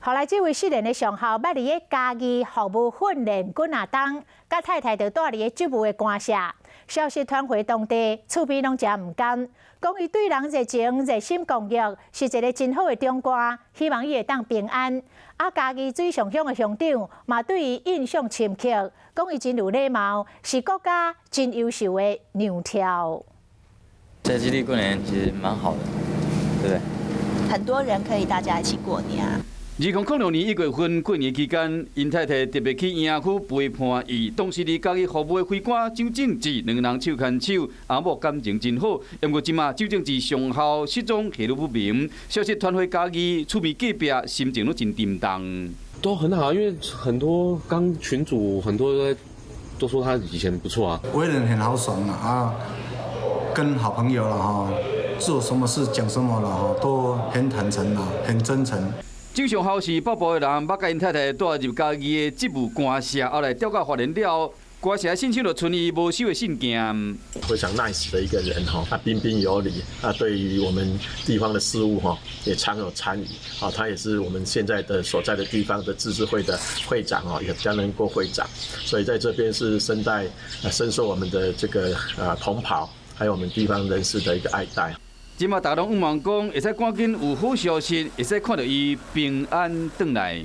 后来这位4年的上校，捌伫个家己服务训练滚啊当，甲太太就住伫个职务的官舍。消息传回当地，厝边拢真唔甘，讲伊对人热情、热心公益，是一个真好的长官，希望伊会当平安。啊，家己水上乡的乡长嘛对伊印象深刻，讲伊真有礼貌，是国家真优秀的娘条。在基地过年其实蛮好的，对不对？很多人可以大家一起过年啊。 2006年1月份过年期间，因太太特别去营区陪伴伊。当时伫家己服务的会馆周正志两人手牵手，阿某感情真好。不过即马周正志上校失踪下落不明，消息传回家己，厝边隔壁心情都真沉重。都很好，因为很多刚群主很多都说他以前不错啊，为人很豪爽啊，跟好朋友了哈，做什么事讲什么了哈，都很坦诚啊，很真诚。 周上校是北部的人，捌甲因太太带入家己的职务官舍，后来调到法院了。官舍信箱就存伊无收的信件。非常 nice 的一个人哈，他彬彬有礼啊，对于我们地方的事务哈也常有参与啊，他也是我们现在的所在的地方的自治会的会长啊，也担任过会长，所以在这边是深受我们的这个同袍还有我们地方人士的一个爱戴。 即马大家拢望讲，会使赶紧有好消息，会使看到伊平安回来。